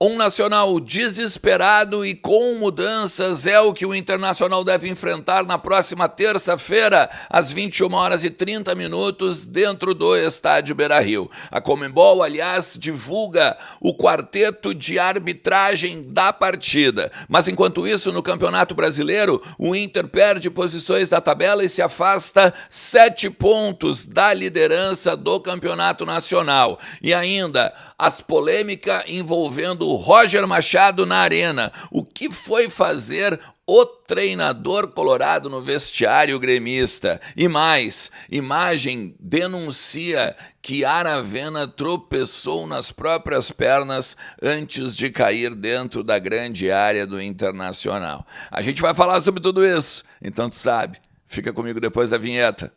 Um Nacional desesperado e com mudanças é o que o Internacional deve enfrentar na próxima terça-feira, às 21h30, dentro do Estádio Beira-Rio. A Conmebol, aliás, divulga o quarteto de arbitragem da partida. Mas, enquanto isso, no Campeonato Brasileiro, o Inter perde posições da tabela e se afasta 7 pontos da liderança do Campeonato Nacional. E ainda, as polêmicas envolvendo o Roger Machado na arena. O que foi fazer o treinador colorado no vestiário gremista? E mais, imagem denuncia que Aravena tropeçou nas próprias pernas antes de cair dentro da grande área do Internacional. A gente vai falar sobre tudo isso, então tu sabe, fica comigo depois da vinheta.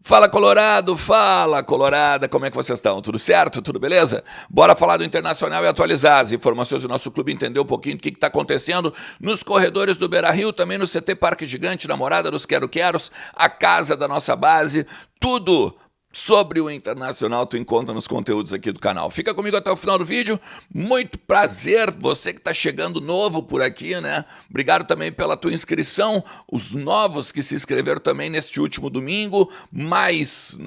Fala Colorado, fala Colorada, como é que vocês estão? Tudo certo? Tudo beleza? Bora falar do Internacional e atualizar as informações do nosso clube, entender um pouquinho do que está acontecendo nos corredores do Beira-Rio, também no CT Parque Gigante, na Morada dos Quero-Queros, a casa da nossa base, tudo sobre o Internacional tu encontra nos conteúdos aqui do canal. Fica comigo até o final do vídeo. Muito prazer, você que está chegando novo por aqui, né? Obrigado também pela tua inscrição, os novos que se inscreveram também neste último domingo. Mais,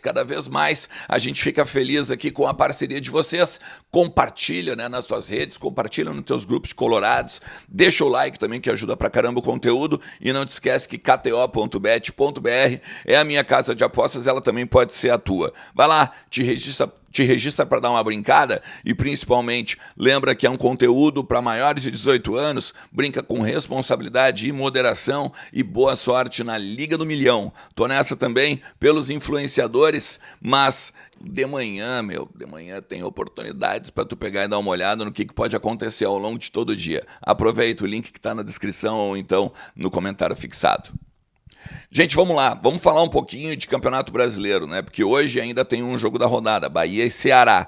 cada vez mais, a gente fica feliz aqui com a parceria de vocês. Compartilha, né, nas tuas redes, compartilha nos teus grupos de colorados, deixa o like também que ajuda pra caramba o conteúdo e não te esquece que kto.bet.br é a minha casa de apostas, ela também pode ser a tua. Vai lá, te registra para dar uma brincada e principalmente lembra que é um conteúdo para maiores de 18 anos, brinca com responsabilidade e moderação e boa sorte na Liga do Milhão. Tô nessa também pelos influenciadores, mas de manhã tem oportunidades para tu pegar e dar uma olhada no que pode acontecer ao longo de todo o dia. Aproveita o link que está na descrição ou então no comentário fixado. Gente, vamos lá, vamos falar um pouquinho de Campeonato Brasileiro, né? Porque hoje ainda tem um jogo da rodada, Bahia e Ceará,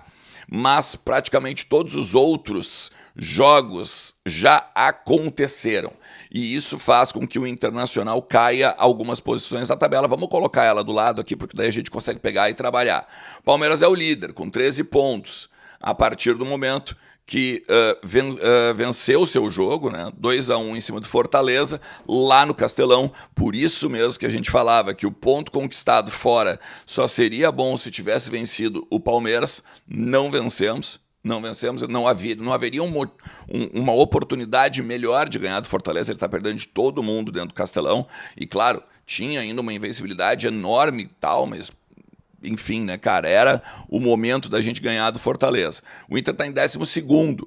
mas praticamente todos os outros jogos já aconteceram. E isso faz com que o Internacional caia algumas posições da tabela. Vamos colocar ela do lado aqui, porque daí a gente consegue pegar e trabalhar. Palmeiras é o líder, com 13 pontos, a partir do momento que venceu o seu jogo, né, 2-1 em cima do Fortaleza, lá no Castelão. Por isso mesmo que a gente falava que o ponto conquistado fora só seria bom se tivesse vencido o Palmeiras. Não vencemos, não haveria uma oportunidade melhor de ganhar do Fortaleza. Ele está perdendo de todo mundo dentro do Castelão. E claro, tinha ainda uma invencibilidade enorme e tal, mas enfim, né, cara, era o momento da gente ganhar do Fortaleza. O Inter está em 12º,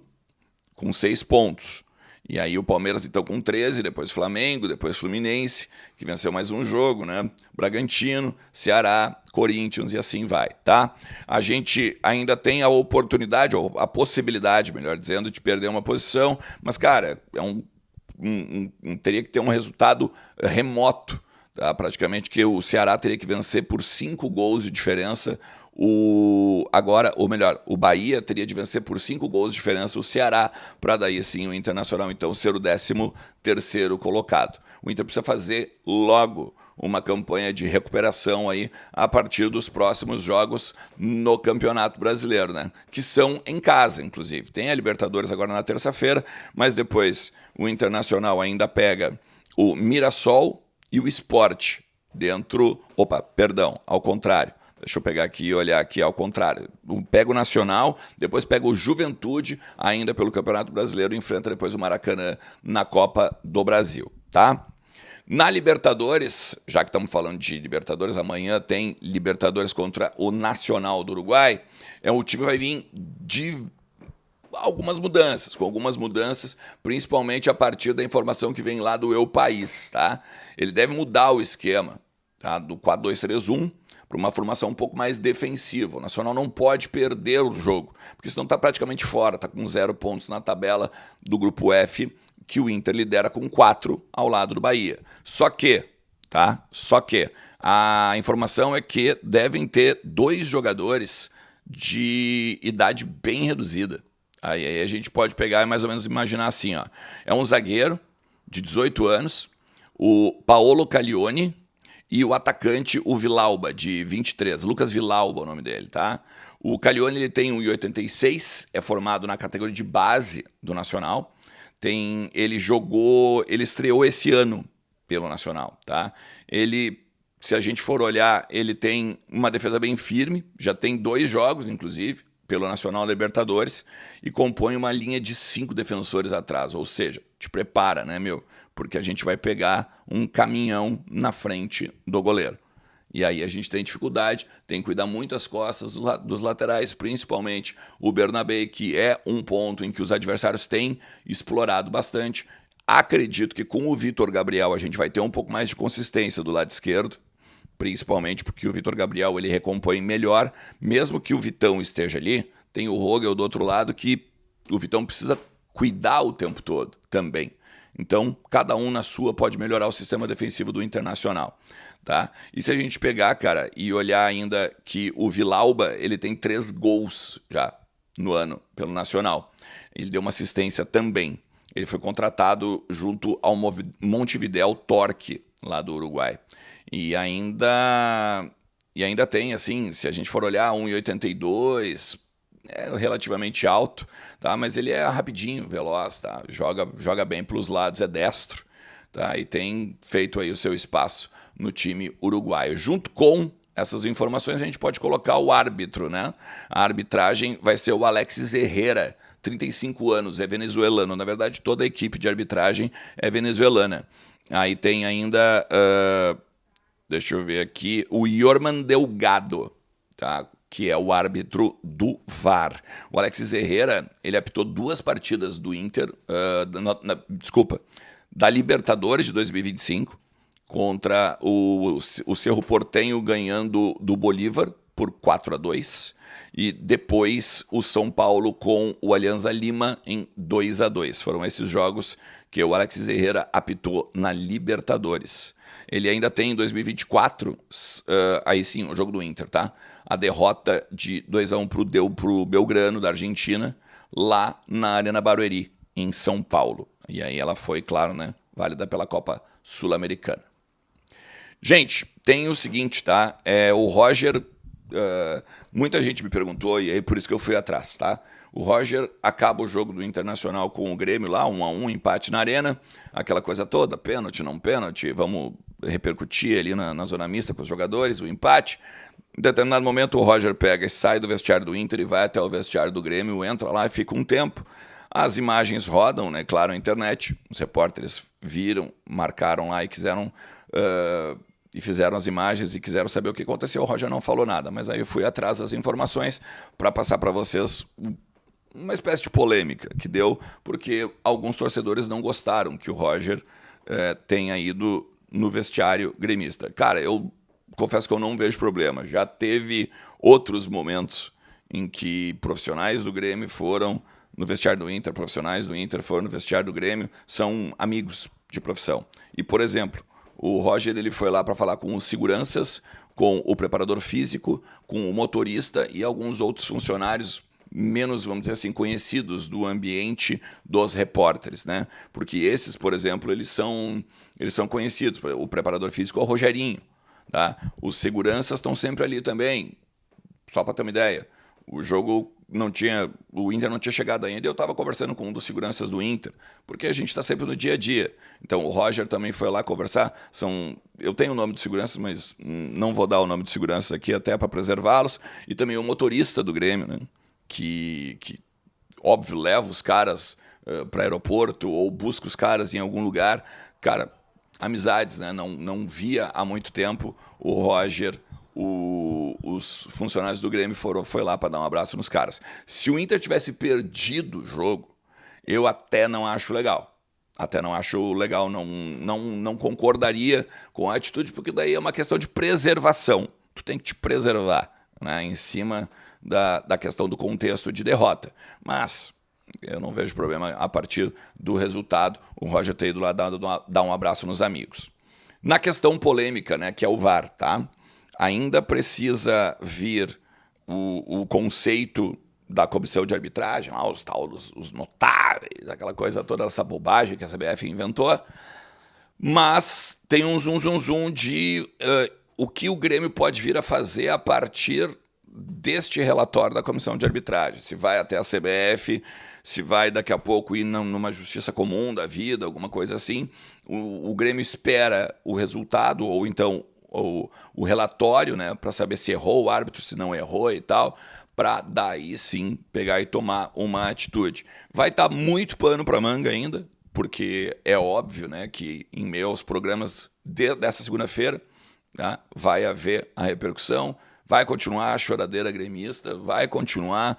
com 6 pontos. E aí o Palmeiras então com 13, depois Flamengo, depois Fluminense, que venceu mais um jogo, né? Bragantino, Ceará, Corinthians e assim vai, tá? A gente ainda tem a oportunidade, ou a possibilidade, melhor dizendo, de perder uma posição, mas, cara, teria que ter um resultado remoto. Tá, praticamente que o Ceará teria que vencer por 5 gols de diferença. O Bahia teria de vencer por 5 gols de diferença o Ceará, para daí sim o Internacional então ser o 13º colocado. O Inter precisa fazer logo uma campanha de recuperação aí a partir dos próximos jogos no Campeonato Brasileiro, né? Que são em casa, inclusive. Tem a Libertadores agora na terça-feira, mas depois o Internacional ainda pega o Mirassol e o Sport ao contrário. Deixa eu pegar aqui e olhar aqui ao contrário. Pega o Nacional, depois pega o Juventude, ainda pelo Campeonato Brasileiro, enfrenta depois o Maracanã na Copa do Brasil, tá? Na Libertadores, já que estamos falando de Libertadores, amanhã tem Libertadores contra o Nacional do Uruguai. O time vai vir com algumas mudanças, principalmente a partir da informação que vem lá do Eu País, tá? Ele deve mudar o esquema, tá? Do 4-2-3-1 para uma formação um pouco mais defensiva. O Nacional não pode perder o jogo, porque senão está praticamente fora, está com 0 pontos na tabela do grupo F, que o Inter lidera com 4 ao lado do Bahia. Só que a informação é que devem ter 2 jogadores de idade bem reduzida. Aí a gente pode pegar e mais ou menos imaginar assim, ó. É um zagueiro de 18 anos, o Paolo Caglioni, e o atacante, o Vilauba, de 23. Lucas Vilauba é o nome dele, tá? O Caglioni ele tem 1,86, é formado na categoria de base do Nacional. Ele estreou esse ano pelo Nacional, tá? Se a gente for olhar, ele tem uma defesa bem firme, já tem 2 jogos, inclusive, pelo Nacional Libertadores, e compõe uma linha de 5 defensores atrás, ou seja, te prepara, né, meu? Porque a gente vai pegar um caminhão na frente do goleiro. E aí a gente tem dificuldade, tem que cuidar muito as costas dos laterais, principalmente o Bernabé, que é um ponto em que os adversários têm explorado bastante. Acredito que com o Vitor Gabriel a gente vai ter um pouco mais de consistência do lado esquerdo, principalmente porque o Vitor Gabriel ele recompõe melhor, mesmo que o Vitão esteja ali, tem o Rogel do outro lado que o Vitão precisa cuidar o tempo todo também. Então, cada um na sua pode melhorar o sistema defensivo do Internacional, tá? E se a gente pegar, cara, e olhar ainda que o Vilauba, ele tem 3 gols já no ano pelo Nacional. Ele deu uma assistência também. Ele foi contratado junto ao Montevideo Torque, lá do Uruguai. E ainda tem, assim, se a gente for olhar, 1,82, é relativamente alto, tá? Mas ele é rapidinho, veloz, tá? Joga bem pelos lados, é destro, tá? E tem feito aí o seu espaço no time uruguaio. Junto com essas informações, a gente pode colocar o árbitro, né? A arbitragem vai ser o Alexis Herrera, 35 anos, é venezuelano. Na verdade, toda a equipe de arbitragem é venezuelana. Aí tem ainda, deixa eu ver aqui, o Yorman Delgado, tá? Que é o árbitro do VAR. O Alexis Herrera, ele apitou 2 partidas do Inter, da Libertadores de 2025, contra o Cerro Porteño ganhando do Bolívar por 4-2, e depois o São Paulo com o Alianza Lima em 2-2. Foram esses jogos que o Alexis Herrera apitou na Libertadores. Ele ainda tem em 2024, aí sim, o jogo do Inter, tá? A derrota de 2-1 pro Belgrano, da Argentina, lá na Arena Barueri, em São Paulo. E aí ela foi, claro, né, válida pela Copa Sul-Americana. Gente, tem o seguinte, tá? O Roger, muita gente me perguntou, e aí por isso que eu fui atrás, tá? O Roger acaba o jogo do Internacional com o Grêmio lá, 1-1, empate na arena, aquela coisa toda, pênalti, não pênalti, vamos repercutir ali na zona mista com os jogadores, o empate. Em determinado momento o Roger pega e sai do vestiário do Inter e vai até o vestiário do Grêmio, entra lá e fica um tempo. As imagens rodam, né, claro, na internet, os repórteres viram, marcaram lá e quiseram... e fizeram as imagens e quiseram saber o que aconteceu. O Roger não falou nada, mas aí eu fui atrás das informações para passar para vocês uma espécie de polêmica que deu, porque alguns torcedores não gostaram que o Roger tenha ido no vestiário gremista. Cara, eu confesso que eu não vejo problema. Já teve outros momentos em que profissionais do Grêmio foram no vestiário do Inter, profissionais do Inter foram no vestiário do Grêmio, são amigos de profissão. E, por exemplo, o Roger ele foi lá para falar com os seguranças, com o preparador físico, com o motorista e alguns outros funcionários menos, vamos dizer assim, conhecidos do ambiente dos repórteres, né? Porque esses, por exemplo, eles são conhecidos. O preparador físico é o Rogerinho, tá? Os seguranças estão sempre ali também. Só para ter uma ideia, o Inter não tinha chegado ainda, eu estava conversando com um dos seguranças do Inter, porque a gente está sempre no dia a dia. Então o Roger também foi lá conversar. Eu tenho o nome de seguranças, mas não vou dar o nome de seguranças aqui até para preservá-los. E também o motorista do Grêmio, né? Que óbvio, leva os caras para aeroporto ou busca os caras em algum lugar. Cara, amizades, né? Não via há muito tempo o Roger. Os funcionários do Grêmio foi lá para dar um abraço nos caras. Se o Inter tivesse perdido o jogo, eu até não acho legal. Não concordaria com a atitude, porque daí é uma questão de preservação. Tu tem que te preservar, né, em cima da questão do contexto de derrota. Mas eu não vejo problema a partir do resultado o Roger ter ido lá dar um abraço nos amigos. Na questão polêmica, né, que é o VAR, tá? Ainda precisa vir o conceito da comissão de arbitragem, lá, os notáveis, aquela coisa toda, essa bobagem que a CBF inventou. Mas tem um zoom de o que o Grêmio pode vir a fazer a partir deste relatório da comissão de arbitragem. Se vai até a CBF, se vai daqui a pouco ir numa justiça comum da vida, alguma coisa assim. O Grêmio espera o resultado, ou então o relatório, né, para saber se errou o árbitro, se não errou e tal, para daí sim pegar e tomar uma atitude. Vai estar muito pano para manga ainda, porque é óbvio, né, que em meus programas dessa segunda-feira, tá, vai haver a repercussão, vai continuar a choradeira gremista, vai continuar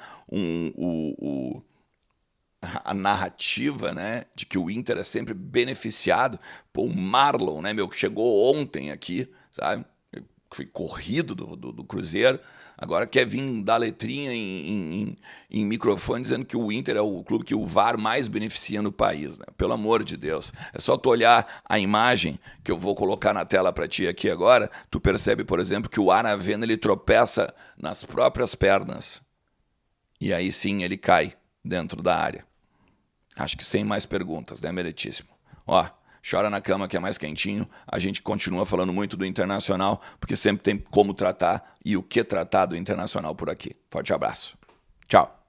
a narrativa, né, de que o Inter é sempre beneficiado. Pô, o Marlon, né, que chegou ontem aqui, sabe? Foi corrido do Cruzeiro, agora quer vir dar letrinha em microfone dizendo que o Inter é o clube que o VAR mais beneficia no país, né? Pelo amor de Deus. É só tu olhar a imagem que eu vou colocar na tela para ti aqui agora, tu percebe, por exemplo, que o Aravena ele tropeça nas próprias pernas. E aí sim ele cai dentro da área. Acho que sem mais perguntas, né, meritíssimo? Ó, chora na cama que é mais quentinho. A gente continua falando muito do Internacional, porque sempre tem como tratar e o que tratar do Internacional por aqui. Forte abraço. Tchau.